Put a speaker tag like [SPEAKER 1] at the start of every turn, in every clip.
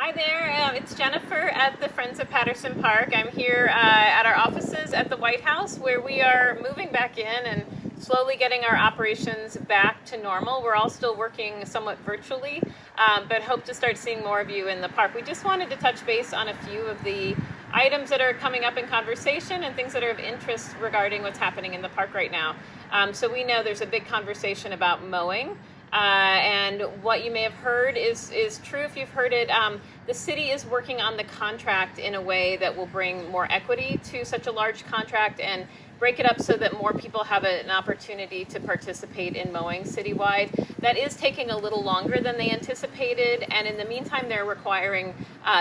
[SPEAKER 1] Hi there, it's Jennifer at the Friends of Patterson Park. I'm here at our offices at the White House where we are moving back in and slowly getting our operations back to normal. We're all still working somewhat virtually, but hope to start seeing more of you in the park. We just wanted to touch base on a few of the items that are coming up in conversation and things that are of interest regarding what's happening in the park right now. So we know there's a big conversation about mowing. And what you may have heard is true if you've heard it. The city is working on the contract in a way that will bring more equity to such a large contract and break it up so that more people have an opportunity to participate in mowing citywide. That is taking a little longer than they anticipated, and in the meantime they're requiring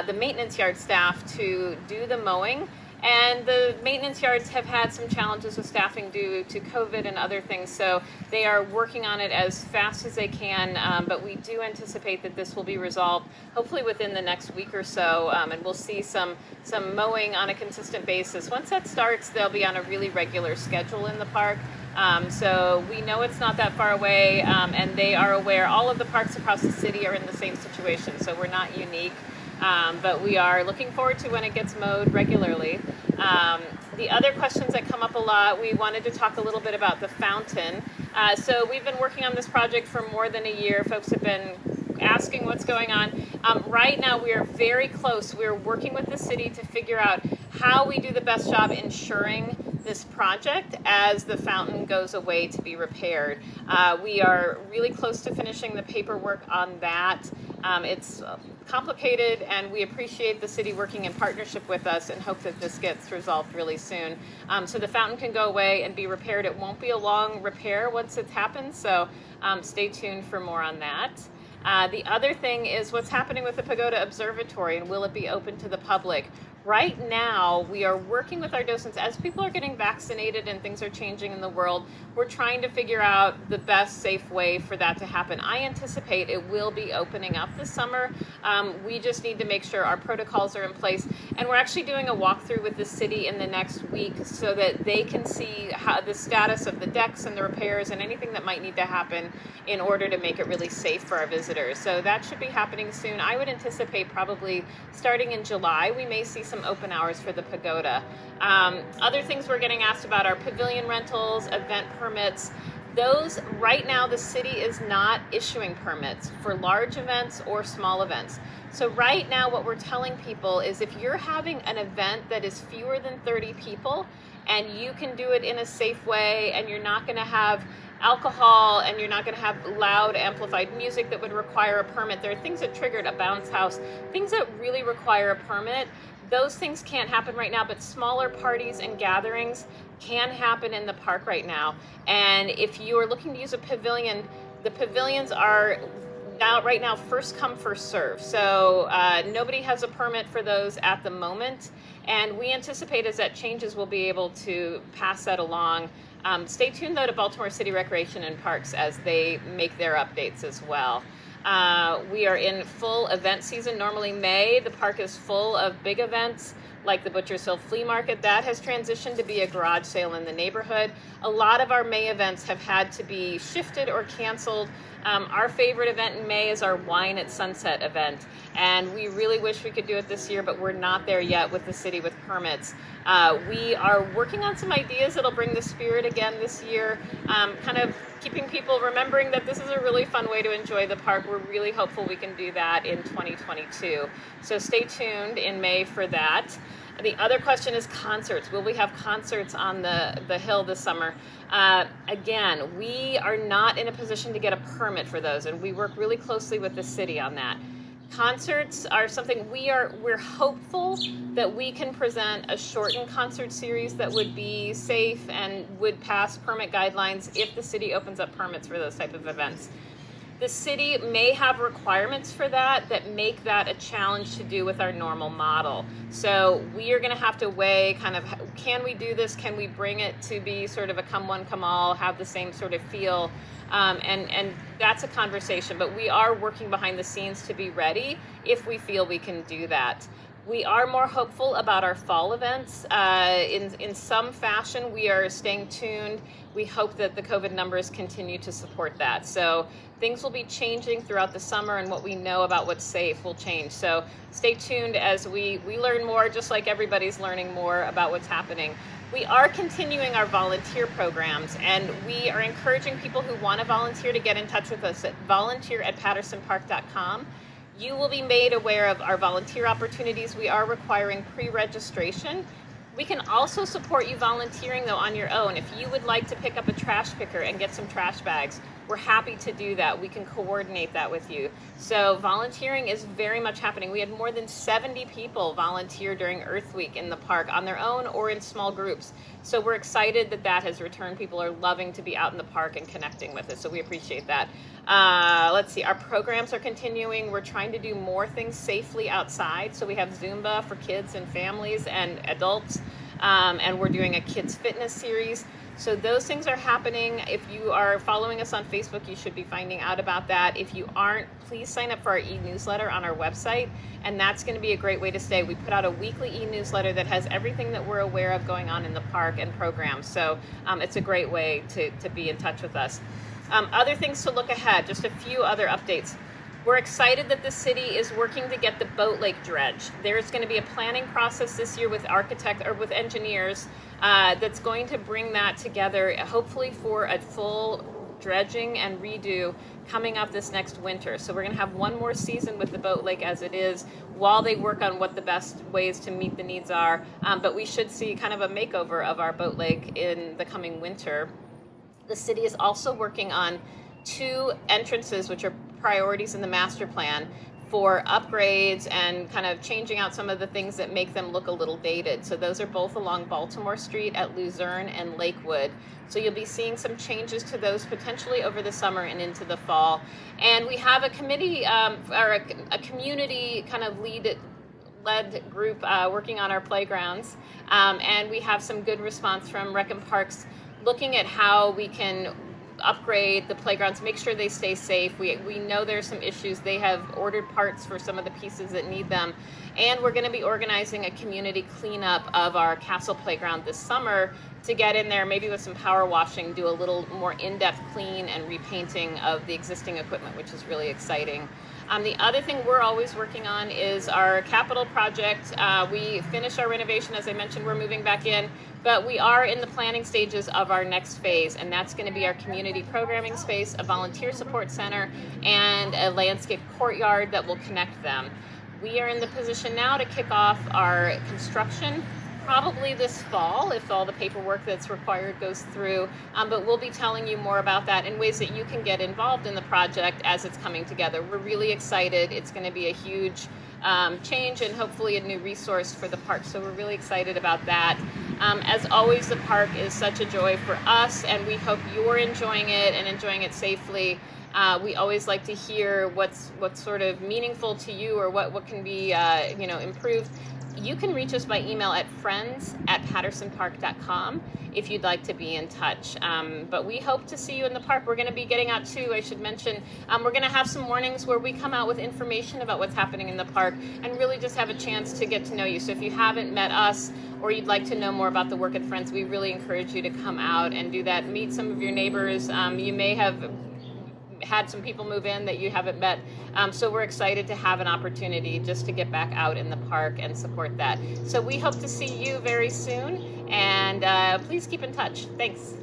[SPEAKER 1] the maintenance yard staff to do the mowing. And the maintenance yards have had some challenges with staffing due to COVID and other things, so they are working on it as fast as they can, but we do anticipate that this will be resolved hopefully within the next week or so, and we'll see some mowing on a consistent basis. Once that starts, they'll be on a really regular schedule in the park. So we know it's not that far away, and they are aware. All of the parks across the city are in the same situation, so we're not unique. But we are looking forward to when it gets mowed regularly. The other questions that come up a lot, we wanted to talk a little bit about the fountain. So we've been working on this project for more than a year. Folks have been asking what's going on. Right now we are very close. We're working with the city to figure out how we do the best job ensuring this project as the fountain goes away to be repaired. We are really close to finishing the paperwork on that. It's complicated, and we appreciate the city working in partnership with us and hope that this gets resolved really soon. So the fountain can go away and be repaired. It won't be a long repair once it's happened, so stay tuned for more on that. The other thing is what's happening with the Pagoda Observatory, and will it be open to the public? Right now, we are working with our docents as people are getting vaccinated and things are changing in the world. We're trying to figure out the best safe way for that to happen. I anticipate it will be opening up this summer. We just need to make sure our protocols are in place. And we're actually doing a walkthrough with the city in the next week so that they can see how the status of the decks and the repairs and anything that might need to happen in order to make it really safe for our visitors. So that should be happening soon. I would anticipate probably starting in July, we may see some open hours for the pagoda. Other things we're getting asked about are pavilion rentals, event permits. Those, right now, the city is not issuing permits for large events or small events. So right now, what we're telling people is if you're having an event that is fewer than 30 people and you can do it in a safe way and you're not going to have alcohol and you're not going to have loud amplified music that would require a permit. There are things that triggered a bounce house, things that really require a permit. Those things can't happen right now, but smaller parties and gatherings can happen in the park right now. And if you are looking to use a pavilion, the pavilions are right now first come, first serve. So nobody has a permit for those at the moment. And we anticipate as that changes, we'll be able to pass that along. Stay tuned though to Baltimore City Recreation and Parks as they make their updates as well. We are in full event season. Normally May, the park is full of big events like the Butcher's Hill Flea Market. That has transitioned to be a garage sale in the neighborhood. A lot of our May events have had to be shifted or canceled. Our favorite event in May is our Wine at Sunset event, and we really wish we could do it this year, but we're not there yet with the city with permits. We are working on some ideas that'll bring the spirit again this year, kind of keeping people remembering that this is a really fun way to enjoy the park. We're really hopeful we can do that in 2022. So stay tuned in May for that. The other question is concerts. Will we have concerts on the hill this summer? Again, we are not in a position to get a permit for those, and we work really closely with the city on that. Concerts are something we're hopeful that we can present a shortened concert series that would be safe and would pass permit guidelines if the city opens up permits for those type of events. The city may have requirements for that make that a challenge to do with our normal model. So we are going to have to weigh kind of, can we do this? Can we bring it to be sort of a come one, come all, have the same sort of feel? And that's a conversation, but we are working behind the scenes to be ready if we feel we can do that. We are more hopeful about our fall events. In some fashion, we are staying tuned. We hope that the COVID numbers continue to support that. So things will be changing throughout the summer, and what we know about what's safe will change. So stay tuned as we learn more, just like everybody's learning more about what's happening. We are continuing our volunteer programs, and we are encouraging people who want to volunteer to get in touch with us at volunteer@pattersonpark.com. You will be made aware of our volunteer opportunities. We are requiring pre-registration. We can also support you volunteering, though, on your own. If you would like to pick up a trash picker and get some trash bags, we're happy to do that. We can coordinate that with you. So volunteering is very much happening. We had more than 70 people volunteer during Earth Week in the park on their own or in small groups. So we're excited that that has returned. People are loving to be out in the park and connecting with us, so we appreciate that. Let's see, our programs are continuing. We're trying to do more things safely outside. So we have Zumba for kids and families and adults, and we're doing a kids fitness series. So those things are happening. If you are following us on Facebook, you should be finding out about that. If you aren't, please sign up for our e-newsletter on our website, and that's going to be a great way to stay. We put out a weekly e-newsletter that has everything that we're aware of going on in the park and programs. So it's a great way to be in touch with us. Other things to look ahead, just a few other updates. We're excited that the city is working to get the boat lake dredged. There's going to be a planning process this year with with engineers that's going to bring that together, hopefully for a full dredging and redo coming up this next winter. So we're going to have one more season with the boat lake as it is while they work on what the best ways to meet the needs are. But we should see kind of a makeover of our boat lake in the coming winter. The city is also working on 2 entrances, which are priorities in the master plan, for upgrades and kind of changing out some of the things that make them look a little dated. So those are both along Baltimore Street at Luzerne and Lakewood. So you'll be seeing some changes to those potentially over the summer and into the fall. And we have a committee or a community kind of led group working on our playgrounds. And we have some good response from Rec and Parks looking at how we can upgrade the playgrounds, make sure they stay safe. We know there's some issues. They have ordered parts for some of the pieces that need them. And we're going to be organizing a community cleanup of our castle playground this summer to get in there, maybe with some power washing, do a little more in-depth clean and repainting of the existing equipment, which is really exciting. The other thing we're always working on is our capital project. We finished our renovation, as I mentioned, we're moving back in, but we are in the planning stages of our next phase, and that's going to be our community programming space, a volunteer support center, and a landscape courtyard that will connect them. We are in the position now to kick off our construction probably this fall if all the paperwork that's required goes through, but we'll be telling you more about that in ways that you can get involved in the project as it's coming together. We're really excited. It's going to be a huge change and hopefully a new resource for the park, so we're really excited about that. As always, the park is such a joy for us, and we hope you're enjoying it and enjoying it safely. We always like to hear what's sort of meaningful to you or what can be improved. You can reach us by email at friends@pattersonpark.com if you'd like to be in touch. But we hope to see you in the park. We're going to be getting out too, I should mention. We're going to have some mornings where we come out with information about what's happening in the park and really just have a chance to get to know you. So if you haven't met us or you'd like to know more about the work at Friends, we really encourage you to come out and do that. Meet some of your neighbors. You may have had some people move in that you haven't met. So we're excited to have an opportunity just to get back out in the park and support that. So we hope to see you very soon, and please keep in touch. Thanks.